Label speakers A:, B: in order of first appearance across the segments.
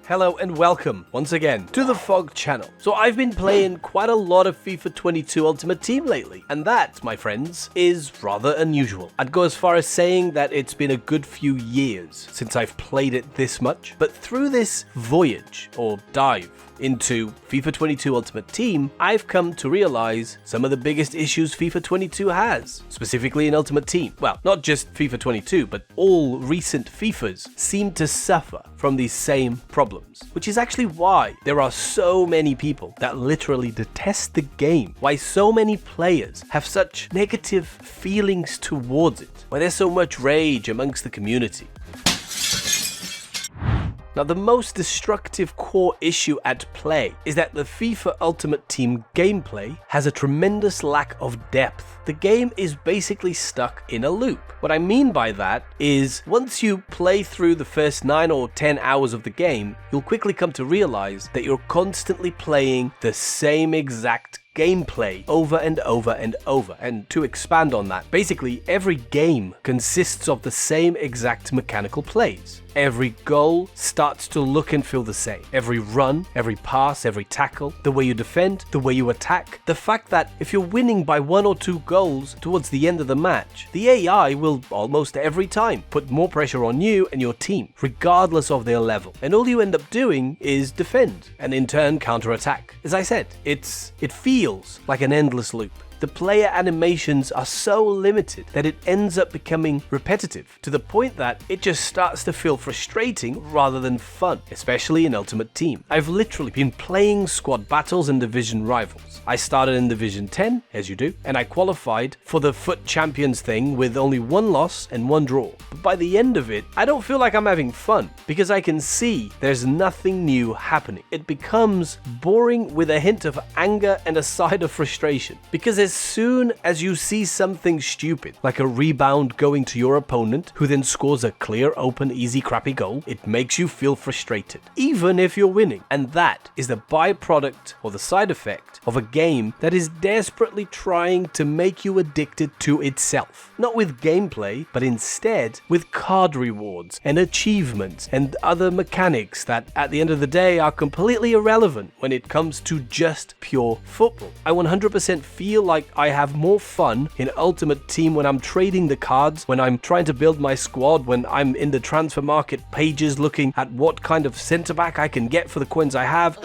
A: Hello and welcome once again to the Fog channel. So I've been playing quite a lot of FIFA 22 Ultimate Team lately, and that, my friends, is rather unusual. I'd go as far as saying that it's been a good few years since I've played it this much, but through this voyage, or dive, into FIFA 22 Ultimate Team, I've come to realize some of the biggest issues FIFA 22 has, specifically in Ultimate Team. Well, not just FIFA 22, but all recent FIFAs seem to suffer from these same problems, which is actually why there are so many people that literally detest the game, why so many players have such negative feelings towards it, why there's so much rage amongst the community. Now, the most destructive core issue at play is that the FIFA Ultimate Team gameplay has a tremendous lack of depth. The game is basically stuck in a loop. What I mean by that is once you play through the first 9 or 10 hours of the game, you'll quickly come to realize that you're constantly playing the same exact gameplay over and over and over. And to expand on that, basically every game consists of the same exact mechanical plays. Every goal starts to look and feel the same. Every run, every pass, every tackle, the way you defend, the way you attack. The fact that if you're winning by 1 or 2 goals towards the end of the match, the AI will almost every time put more pressure on you and your team, regardless of their level. And all you end up doing is defend and in turn counterattack. As I said, it feels like an endless loop. The player animations are so limited that it ends up becoming repetitive to the point that it just starts to feel frustrating rather than fun, especially in Ultimate Team. I've literally been playing squad battles and division rivals. I started in Division 10, as you do, and I qualified for the FUT Champions thing with only 1 loss and 1 draw. But by the end of it, I don't feel like I'm having fun because I can see there's nothing new happening. It becomes boring with a hint of anger and a side of frustration because as soon as you see something stupid, like a rebound going to your opponent who then scores a clear, open, easy, crappy goal, it makes you feel frustrated, even if you're winning. And that is the byproduct or the side effect of a game that is desperately trying to make you addicted to itself. Not with gameplay, but instead with card rewards and achievements and other mechanics that at the end of the day are completely irrelevant when it comes to just pure football. I 100% feel like I have more fun in Ultimate Team when I'm trading the cards, when I'm trying to build my squad, when I'm in the transfer market pages looking at what kind of centre back I can get for the coins I have,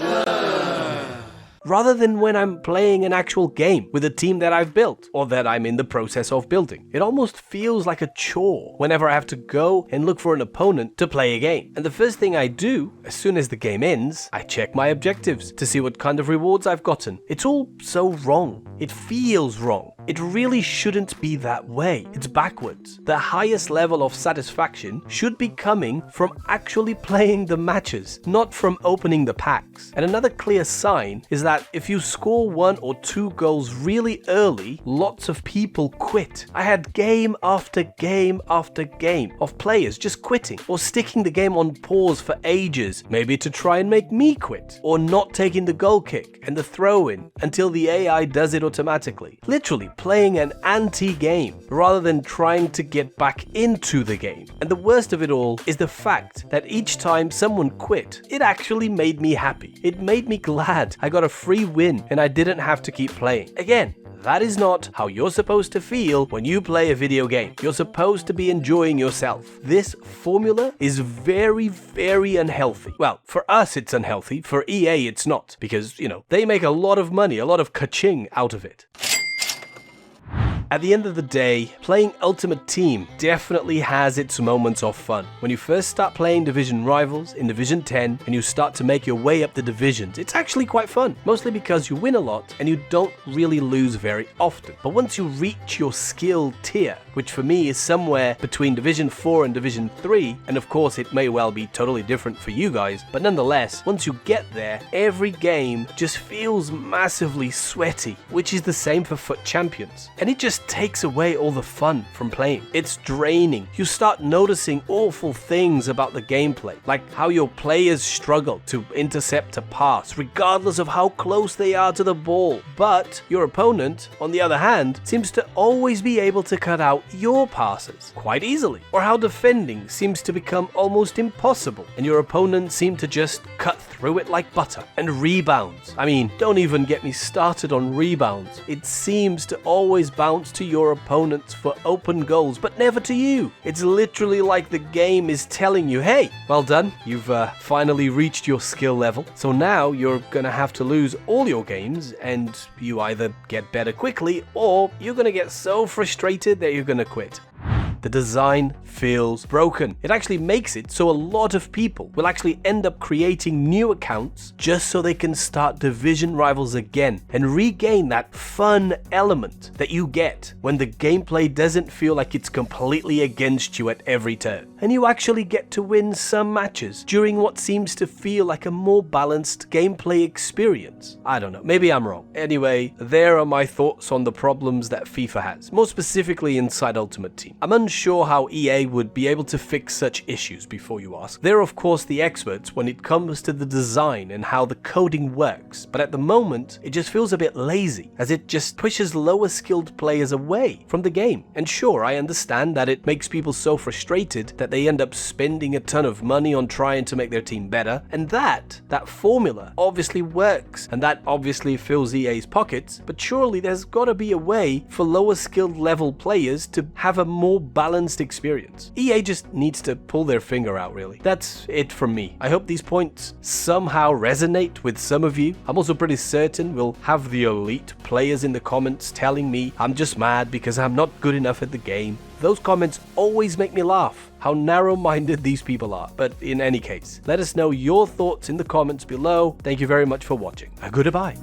A: rather than when I'm playing an actual game with a team that I've built or that I'm in the process of building. It almost feels like a chore whenever I have to go and look for an opponent to play a game. And the first thing I do, as soon as the game ends, I check my objectives to see what kind of rewards I've gotten. It's all so wrong. It feels wrong. It really shouldn't be that way. It's backwards. The highest level of satisfaction should be coming from actually playing the matches, not from opening the packs. And another clear sign is that if you score 1 or 2 goals really early, lots of people quit. I had game after game after game of players just quitting or sticking the game on pause for ages, maybe to try and make me quit, or not taking the goal kick and the throw-in until the AI does it automatically. Literally playing an anti-game rather than trying to get back into the game. And the worst of it all is the fact that each time someone quit, it actually made me happy. It made me glad I got a free win and I didn't have to keep playing. Again, that is not how you're supposed to feel when you play a video game. You're supposed to be enjoying yourself. This formula is very, very unhealthy. Well, for us it's unhealthy, for EA it's not, because, they make a lot of money, a lot of ka-ching out of it. At the end of the day, playing Ultimate Team definitely has its moments of fun. When you first start playing division rivals in Division 10 and you start to make your way up the divisions, it's actually quite fun, mostly because you win a lot and you don't really lose very often. But once you reach your skill tier, which for me is somewhere between Division 4 and Division 3, and of course it may well be totally different for you guys, but nonetheless, once you get there, every game just feels massively sweaty, which is the same for FUT Champions. And it just just takes away all the fun from playing. It's draining. You start noticing awful things about the gameplay, like how your players struggle to intercept a pass, regardless of how close they are to the ball. But your opponent, on the other hand, seems to always be able to cut out your passes quite easily, or how defending seems to become almost impossible, and your opponents seem to just cut through it like butter. And rebounds. I mean, don't even get me started on rebounds. It seems to always bounce to your opponents for open goals, but never to you. It's literally like the game is telling you, hey, well done, you've finally reached your skill level, so now you're gonna have to lose all your games, and you either get better quickly, or you're gonna get so frustrated that you're gonna quit. The design feels broken. It actually makes it so a lot of people will actually end up creating new accounts just so they can start division rivals again and regain that fun element that you get when the gameplay doesn't feel like it's completely against you at every turn. And you actually get to win some matches during what seems to feel like a more balanced gameplay experience. I don't know, maybe I'm wrong. Anyway, there are my thoughts on the problems that FIFA has, more specifically inside Ultimate Team. I'm unsure how EA would be able to fix such issues, before you ask. They're of course the experts when it comes to the design and how the coding works, but at the moment it just feels a bit lazy, as it just pushes lower skilled players away from the game. And sure, I understand that it makes people so frustrated that they end up spending a ton of money on trying to make their team better, and that formula obviously works, and that obviously fills EA's pockets, but surely there's gotta be a way for lower skilled level players to have a more balanced experience. EA just needs to pull their finger out, really. That's it from me. I hope these points somehow resonate with some of you. I'm also pretty certain we'll have the elite players in the comments telling me I'm just mad because I'm not good enough at the game. Those comments always make me laugh, how narrow-minded these people are. But in any case, let us know your thoughts in the comments below. Thank you very much for watching. Goodbye.